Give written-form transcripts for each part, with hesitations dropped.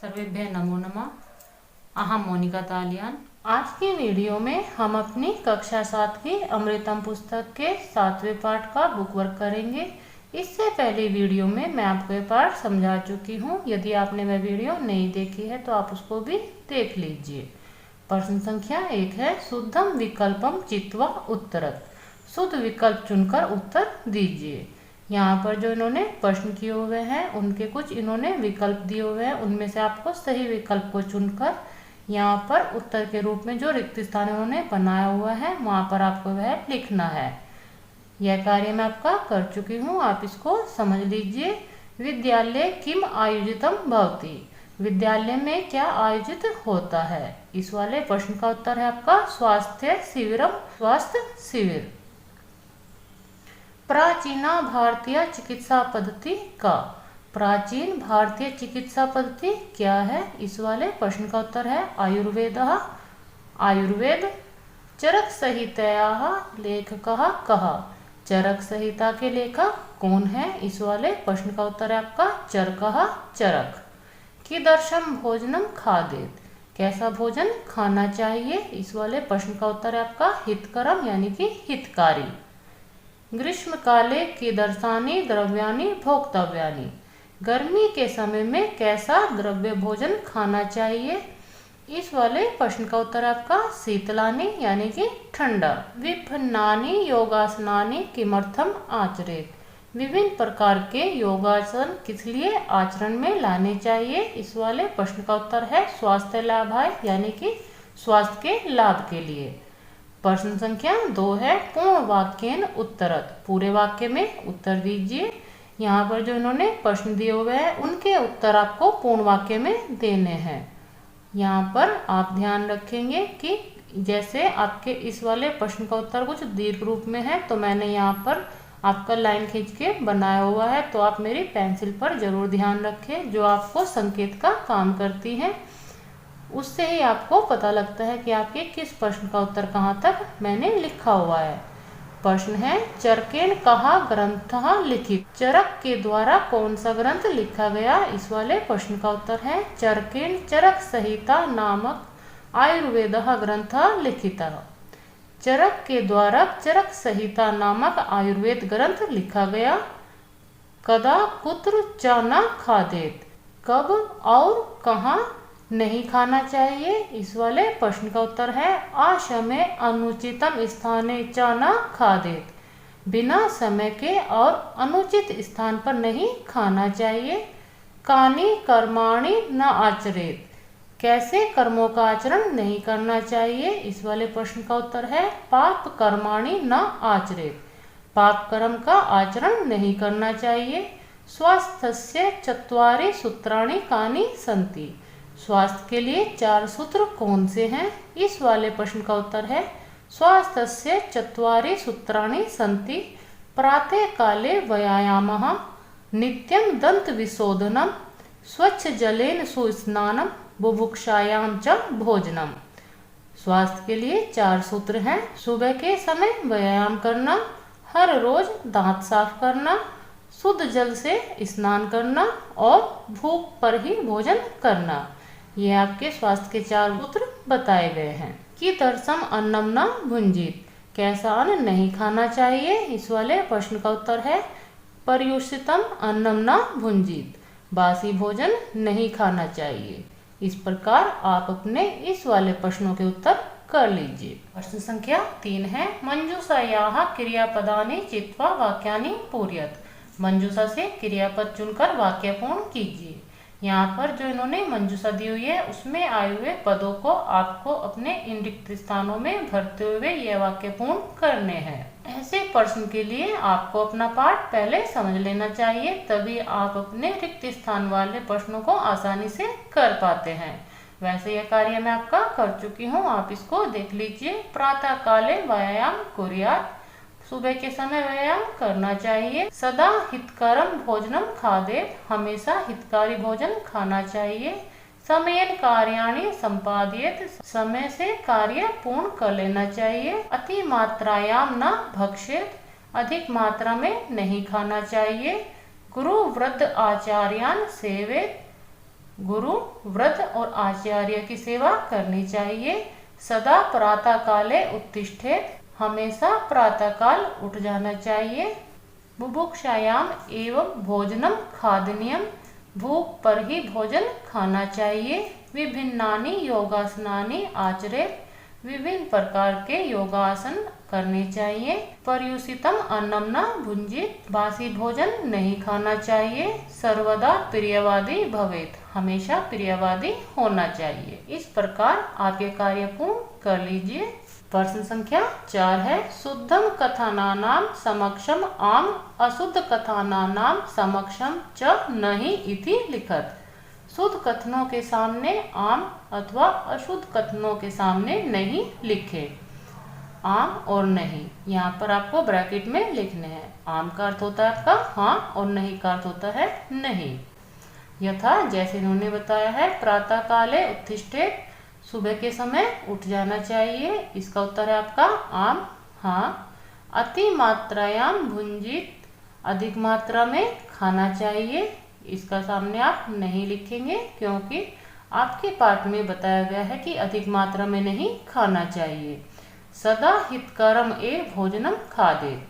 सर्वेभ्यः नमो नमः। अहम मोनिका तालियान। आज की वीडियो में हम अपनी कक्षा 7 की अमृतम पुस्तक के 7वें पाठ का बुक वर्क करेंगे। इससे पहले वीडियो में मैं आपको ये पाठ समझा चुकी हूँ। यदि आपने वह वीडियो नहीं देखी है तो आप उसको भी देख लीजिए। प्रश्न संख्या 1 है, शुद्धम विकल्पम चित्वा उत्तरत। शुद्ध विकल्प चुनकर उत्तर दीजिए। यहाँ पर जो इन्होंने प्रश्न किए हुए हैं उनके कुछ इन्होंने विकल्प दिए हुए हैं, उनमें से आपको सही विकल्प को चुनकर यहाँ पर उत्तर के रूप में जो रिक्त स्थान उन्होंने बनाया हुआ है वहाँ पर आपको वह लिखना है। यह कार्य मैं आपका कर चुकी हूँ, आप इसको समझ लीजिए। विद्यालय किम आयोजितम भवति। विद्यालय में क्या आयोजित होता है। इस वाले प्रश्न का उत्तर है आपका स्वास्थ्य शिविरम, स्वास्थ्य शिविर। प्राचीना भारतीय चिकित्सा पद्धति का। प्राचीन भारतीय चिकित्सा पद्धति क्या है। इस वाले प्रश्न का उत्तर है आयुर्वेद। आयुर्वेद। चरक संहितायाः लेखकः कः। चरक संहिता के लेखक कौन है। इस वाले प्रश्न का उत्तर है आपका चरकः, चरक। कीदृशं भोजनम खादेत। कैसा भोजन खाना चाहिए। इस वाले प्रश्न का उत्तर है आपका हितकरम यानी कि हितकारी। ग्रीष्म काले कीदृशानि द्रव्याणि भोक्तव्यानि। गर्मी के समय में कैसा द्रव्य भोजन खाना चाहिए। इस वाले प्रश्न का उत्तर आपका शीतलानि यानी कि ठंडा। विभिन्नानि योगासनानि किमर्थम आचरेत। विभिन्न प्रकार के योगासन किस लिए आचरण में लाने चाहिए। इस वाले प्रश्न का उत्तर है स्वास्थ्य लाभाय यानी कि स्वास्थ्य के लाभ के लिए। प्रश्न संख्या 2 है, पूर्ण वाक्येन उत्तरत। पूरे वाक्य में उत्तर दीजिए। यहाँ पर जो इन्होंने प्रश्न दिए हुए हैं उनके उत्तर आपको पूर्ण वाक्य में देने हैं। यहाँ पर आप ध्यान रखेंगे कि जैसे आपके इस वाले प्रश्न का उत्तर कुछ दीर्घ रूप में है तो मैंने यहाँ पर आपका लाइन खींच के बनाया हुआ है, तो आप मेरी पेंसिल पर जरूर ध्यान रखें जो आपको संकेत का काम करती है। उससे ही आपको पता लगता है कि आपके किस प्रश्न का उत्तर कहाँ तक मैंने लिखा हुआ है। प्रश्न है, चरकेन कहा ग्रंथ लिखित। चरक के द्वारा कौन सा ग्रंथ लिखा गया। इस वाले प्रश्न का उत्तर है चरकेन चरक संहिता नामक आयुर्वेद ग्रंथ लिखिता। चरक के द्वारा चरक संहिता नामक आयुर्वेद ग्रंथ लिखा गया। कदा कुत्र च न खादेत। कब और कहाँ नहीं खाना चाहिए। इस वाले प्रश्न का उत्तर है असमय अनुचितम स्थाने च न खादेत। बिना समय के और अनुचित स्थान पर नहीं खाना चाहिए। कानि कर्माणि न आचरेत। कैसे कर्मों का आचरण नहीं करना चाहिए। इस वाले प्रश्न का उत्तर है पाप कर्माणि न आचरेत। पाप कर्म का आचरण नहीं करना चाहिए। स्वास्थ्यस्य चत्वारि सूत्राणि कानि सन्ति। स्वास्थ्य के लिए 4 सूत्र कौन से हैं। इस वाले प्रश्न का उत्तर है स्वास्थ्यस्य चत्वारि सूत्राणि सन्ति। प्रातः काले व्यायामः, नित्यं दंत विशोधनम, स्वच्छ जलेन सुस्नानम, बुभुक्षायाम च भोजनम। स्वास्थ्य के लिए 4 सूत्र हैं। सुबह के समय व्यायाम करना, हर रोज दांत साफ करना, शुद्ध जल से स्नान करना और भूख पर ही भोजन करना। ये आपके स्वास्थ्य के 4 सूत्र बताए गए हैं। कीदृशम अन्नम न भुंजीत। कैसा अन्न नहीं खाना चाहिए। इस वाले प्रश्न का उत्तर है पर्युषितम अन्नम न भुंजीत। बासी भोजन नहीं खाना चाहिए। इस प्रकार आप अपने इस वाले प्रश्नों के उत्तर कर लीजिए। प्रश्न संख्या 3 है, मंजूषायाः क्रियापदानि चित्वा वाक्यानि पूरयत। मंजूषा से क्रियापद चुनकर वाक्य पूर्ण कीजिए। यहाँ पर जो इन्होंने मंजूषा दी हुई है उसमें आए हुए पदों को आपको अपने इन रिक्त स्थानों में भरते हुए यह वाक्य पूर्ण करने हैं। ऐसे प्रश्न के लिए आपको अपना पाठ पहले समझ लेना चाहिए, तभी आप अपने रिक्त स्थान वाले प्रश्नों को आसानी से कर पाते हैं। वैसे यह कार्य मैं आपका कर चुकी हूँ, आप इसको देख लीजिए। प्रातः काले व्यायाम कुर्यात्। सुबह के समय व्यायाम करना चाहिए। सदा हितकरम भोजनम खादेत। हमेशा हितकारी भोजन खाना चाहिए। समयेन कार्याणि संपादयेत। समय से कार्य पूर्ण कर लेना चाहिए। अति मात्रायाम न भक्षेत। अधिक मात्रा में नहीं खाना चाहिए। गुरु वृद्ध आचार्यान सेवेत। गुरु, वृद्ध और आचार्य की सेवा करनी चाहिए। सदा प्रातः काले उत्तिष्ठेत, हमेशा प्रातः काल उठ जाना चाहिए। बुभुक्षायाम एवं भोजनम खादनीयम, भूख पर ही भोजन खाना चाहिए। विभिन्नानि योगासनानि आचरेत, विभिन्न प्रकार के योगासन करने चाहिए। पर्युषितम अन्नम न भुंजित, बासी भोजन नहीं खाना चाहिए। सर्वदा प्रियवादी भवेत, हमेशा प्रियवादी होना चाहिए। इस प्रकार आप ये कार्य पूर्ण कर लीजिए। प्रश्न संख्या 4 है, शुद्धम कथनानाम समक्षम आम, अशुद्ध कथनानाम समक्षम च नहीं इति लिखत। शुद्ध कथनों के सामने आम अथवा अशुद्ध कथनों के सामने नहीं लिखे। आम और नहीं यहाँ पर आपको ब्रैकेट में लिखने हैं। आम का अर्थ होता है आपका हाँ और नहीं का अर्थ होता है नहीं। यथा जैसे इन्होंने बताया है, प्रातः काले उत्तिष्ठेत, सुबह के समय उठ जाना चाहिए। इसका उत्तर है आपका आम हाँ। अति मात्रायाम भुंजित, अधिक मात्रा में खाना चाहिए। इसका सामने आप नहीं लिखेंगे क्योंकि आपके पाठ में बताया गया है कि अधिक मात्रा में नहीं खाना चाहिए। सदा हितकरम ए भोजनम खादेत,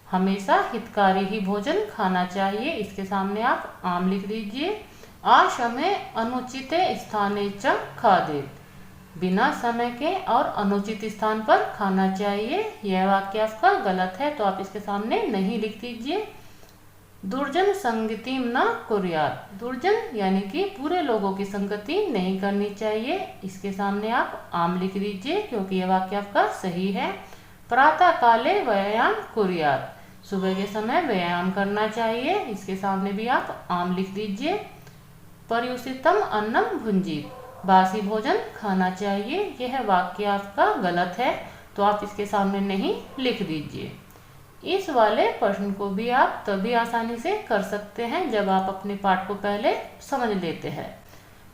हमेशा हितकारी ही भोजन खाना चाहिए। इसके सामने आप आम लिख दीजिए। असमय अनुचित स्थाने च खादेत, बिना समय के और अनुचित स्थान पर खाना चाहिए। यह वाक्य आपका गलत है तो आप इसके सामने नहीं लिख दीजिए। दुर्जन संगति न कुर्यात, दुर्जन यानी कि बुरे लोगों की संगति नहीं करनी चाहिए। इसके सामने आप आम लिख दीजिए क्योंकि यह वाक्य आपका सही है। प्रातः काले व्यायाम कुर्यात, सुबह के समय व्यायाम करना चाहिए। इसके सामने भी आप आम लिख दीजिए। पर्युषितम अन्नम भुंजित, बासी भोजन खाना चाहिए। यह वाक्य आपका गलत है तो आप इसके सामने नहीं लिख दीजिए। इस वाले प्रश्न को भी आप तभी आसानी से कर सकते हैं जब आप अपने पाठ को पहले समझ लेते हैं।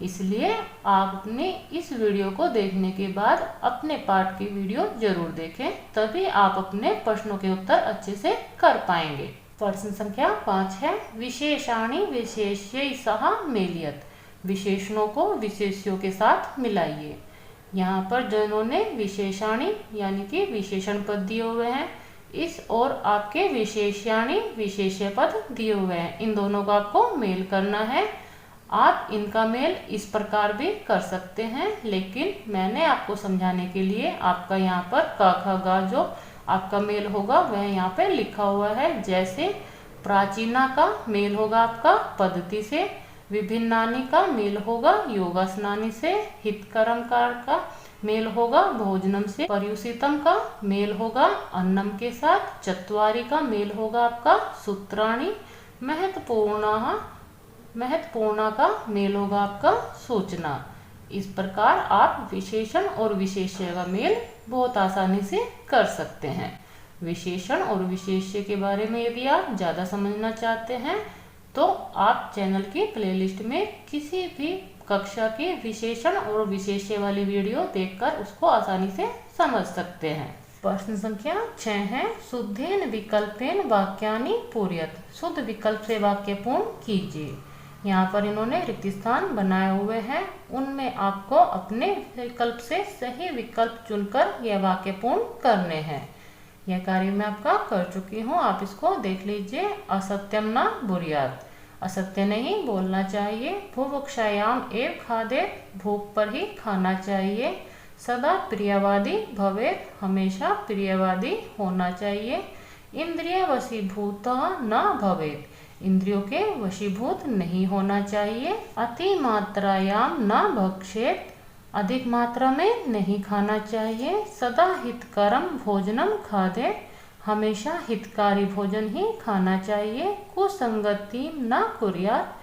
इसलिए आप अपने इस वीडियो को देखने के बाद अपने पाठ की वीडियो जरूर देखें, तभी आप अपने प्रश्नों के उत्तर अच्छे से कर पाएंगे। प्रश्न संख्या 5 है, विशेषाणि विशेष्य सह मेलियत, विशेषणों को विशेष्यों के साथ मिलाइए। यहाँ पर जिन्होंने विशेषाणि यानी कि विशेषण पद दिए हुए हैं, इस और आपके विशेष्याणि विशेष्य पद दिए हुए हैं, इन दोनों का आपको मेल करना है। आप इनका मेल इस प्रकार भी कर सकते हैं, लेकिन मैंने आपको समझाने के लिए आपका यहाँ पर क ख ग जो आपका मेल होगा वह यहाँ पे लिखा हुआ है। जैसे प्राचीना का मेल होगा आपका पद्धति से, विभिन्नानि का मेल होगा योगासनानि से, हितकरमकार का मेल होगा भोजनम से, पर्युषितम का मेल होगा अन्नम के साथ, चत्वारि का मेल होगा आपका सूत्राणि, महत्वपूर्ण का मेल होगा आपका सूचना। इस प्रकार आप विशेषण और विशेष्य का मेल बहुत आसानी से कर सकते हैं। विशेषण और विशेष्य के बारे में यदि आप ज़्यादा समझना चाहते हैं तो आप चैनल की प्लेलिस्ट में किसी भी कक्षा की विशेषण और विशेष्य वाली वीडियो देखकर उसको आसानी से समझ सकते हैं। प्रश्न संख्या 6 है, शुद्धेन विकल्पेन वाक्यानि पूर्यत, शुद्ध विकल्प से वाक्य पूर्ण कीजिए। यहाँ पर इन्होंने रिक्त स्थान बनाए हुए हैं, उनमें आपको अपने विकल्प से सही विकल्प चुनकर यह वाक्य पूर्ण करने हैं। यह कार्य मैं आपका कर चुकी हूँ, आप इसको देख लीजिए। असत्यम न बुर्यात, असत्य नहीं बोलना चाहिए। भुभुक्षायाम एव खादेत, भूख पर ही खाना चाहिए। सदा प्रियवादी भवेत, हमेशा प्रियवादी होना चाहिए। इंद्रिय वशीभूत न भवेत, इंद्रियों के वशीभूत नहीं होना चाहिए। अति मात्रायाम न भक्षेत, अधिक मात्रा में नहीं खाना चाहिए। सदा हितकरम भोजनम खादे, हमेशा हितकारी भोजन ही खाना चाहिए। कुसंगति न कुर्यात,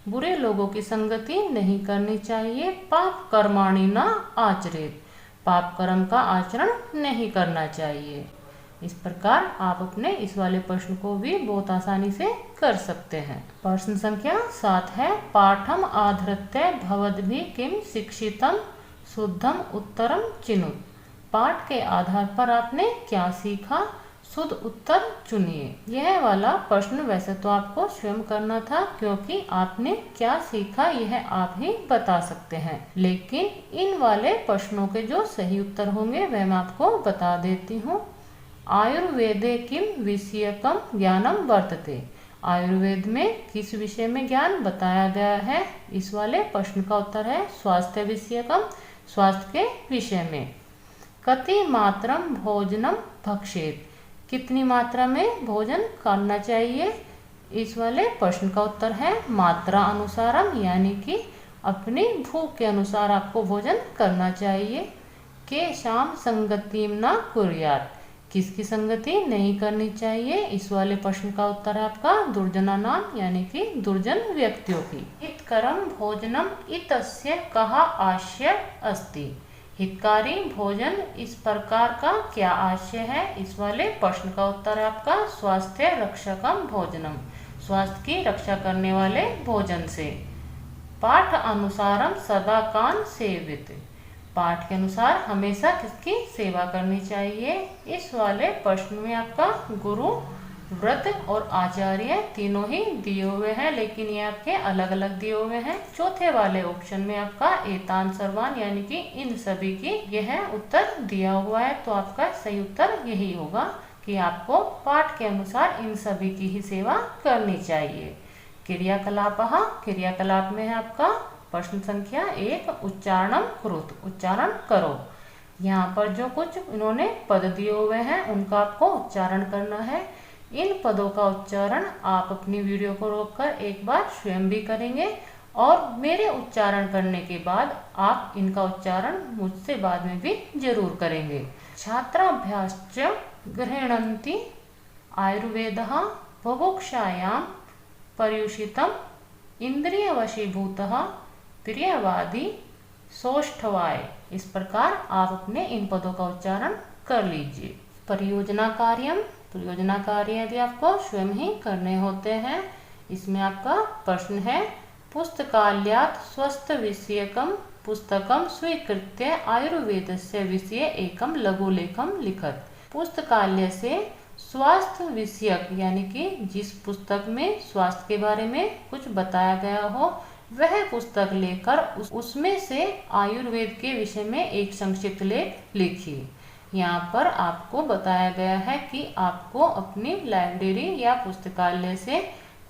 बुरे लोगों की संगति नहीं करनी चाहिए। पाप कर्माणि न आचरेत, पाप कर्म का आचरण नहीं करना चाहिए। इस प्रकार आप अपने इस वाले प्रश्न को भी बहुत आसानी से कर सकते हैं। प्रश्न संख्या 7 है, पाठम आधृत्य भवद्भिः किम शिक्षितम शुद्धम उत्तरम चिनुत, पाठ के आधार पर आपने क्या सीखा, शुद्ध उत्तर चुनिए। यह वाला प्रश्न वैसे तो आपको स्वयं करना था, क्योंकि आपने क्या सीखा यह आप ही बता सकते हैं, लेकिन इन वाले प्रश्नों के जो सही उत्तर होंगे वह मैं आपको बता देती हूँ। आयुर्वेदे किम विषयकम ज्ञानम वर्तते, आयुर्वेद में किस विषय में ज्ञान बताया गया है? इस वाले प्रश्न का उत्तर है स्वास्थ्य विषयकम, स्वास्थ्य के विषय में। कति मात्रम भोजनम भक्षेत, कितनी मात्रा में भोजन करना चाहिए? इस वाले प्रश्न का उत्तर है मात्रा अनुसारम, यानी कि अपनी भूख के अनुसार आपको भोजन करना चाहिए। के शाम संगतिम न कुर्यात, किसकी संगति नहीं करनी चाहिए? इस वाले प्रश्न का उत्तर है आपका दुर्जना नाम, यानी कि दुर्जन व्यक्तियों की। हितकरम भोजनम इतस्य कहा आशय अस्ति, हितकारी भोजन इस प्रकार का क्या आशय है? इस वाले प्रश्न का उत्तर है आपका स्वास्थ्य रक्षकम भोजनम, स्वास्थ्य की रक्षा करने वाले भोजन से। पाठ अनुसारम सदा कान सेवित, पाठ के अनुसार हमेशा किसकी सेवा करनी चाहिए? इस वाले प्रश्न में आपका गुरु, व्रत और आचार्य तीनों ही दिए हुए हैं, लेकिन ये आपके अलग अलग दिए हुए हैं। चौथे वाले ऑप्शन में आपका एतान सर्वान, यानी कि इन सभी की यह उत्तर दिया हुआ है, तो आपका सही उत्तर यही होगा कि आपको पाठ के अनुसार इन सभी की ही सेवा करनी चाहिए। क्रियाकलाप, क्रियाकलाप में है आपका प्रश्न संख्या 1 उच्चारणम कुरुत, उच्चारण करो। यहाँ पर जो कुछ इन्होंने पद दिए हुए हैं उनका आपको उच्चारण करना है। इन पदों का उच्चारण आप अपनी वीडियो को रोककर एक बार स्वयं भी करेंगे, और मेरे उच्चारण करने के बाद आप इनका उच्चारण मुझसे बाद में भी जरूर करेंगे। छात्राभ्याश्च गृह्णन्ति आयुर्वेदः बुभुक्षायां पर्युषितम् इंद्रियवशीभूतः प्रियवादी सौष्ठवाय। इस प्रकार आप अपने इन पदों का उच्चारण कर लीजिए। परियोजना कार्यम, परियोजना कार्य भी आपको स्वयं ही करने होते हैं। इसमें आपका प्रश्न है पुस्तकालयात स्वस्थ विषयकम पुस्तकम स्वीकृत्य आयुर्वेदस्य विषय एकम लघुलेखम लिखत। पुस्तकालय से स्वास्थ्य विषयक, यानी कि जिस पुस्तक में स्वास्थ्य के बारे में कुछ बताया गया हो वह पुस्तक लेकर उसमें से आयुर्वेद के विषय में एक संक्षिप्त लेख लिखिए। यहाँ पर आपको बताया गया है कि आपको अपनी लाइब्रेरी या पुस्तकालय से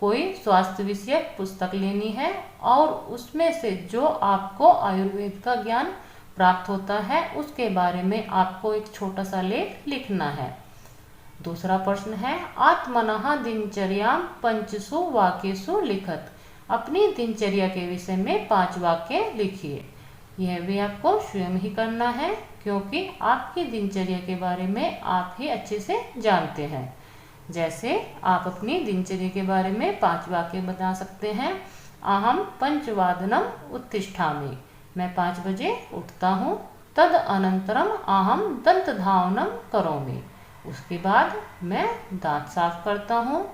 कोई स्वास्थ्य विषयक पुस्तक लेनी है, और उसमें से जो आपको आयुर्वेद का ज्ञान प्राप्त होता है उसके बारे में आपको एक छोटा सा लेख लिखना है। दूसरा प्रश्न है आत्मनः दिनचर्यां पंचसु वाक्येषु लिखत, अपनी दिनचर्या के विषय में 5 वाक्य लिखिए। यह भी आपको स्वयं ही करना है, क्योंकि आपकी दिनचर्या के बारे में आप ही अच्छे से जानते हैं। जैसे आप अपनी दिनचर्या के बारे में 5 वाक्य बता सकते हैं। अहम पंचवादनम उत्तिष्ठामि, मैं 5 बजे उठता हूँ। तद अनंतरम अहम दंत धावनम करोमि, उसके बाद मैं दांत साफ करता हूँ।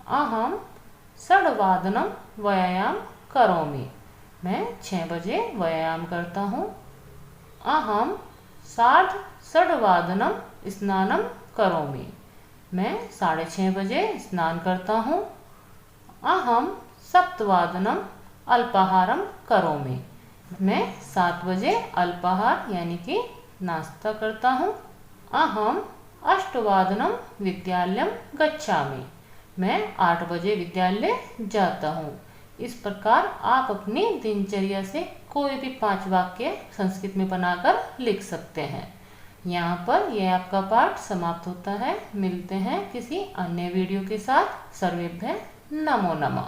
अहम षड्वादनम व्यायाम करोमि, मैं 6 बजे व्यायाम करता हूँ। अहम षड्वादनम स्नानम करोमि, मैं 6:30 बजे स्नान करता हूँ। अहम सप्तवादनम अल्पाहारम करोमि, मैं 7 बजे अल्पाहार यानी कि नाश्ता करता हूँ। अहम अष्टवादनम विद्यालयम गच्छामि, मैं 8 बजे विद्यालय जाता हूँ। इस प्रकार आप अपनी दिनचर्या से कोई भी 5 वाक्य संस्कृत में बनाकर लिख सकते हैं। यहाँ पर यह आपका पाठ समाप्त होता है। मिलते हैं किसी अन्य वीडियो के साथ। सर्वेभ्यः नमो नमः।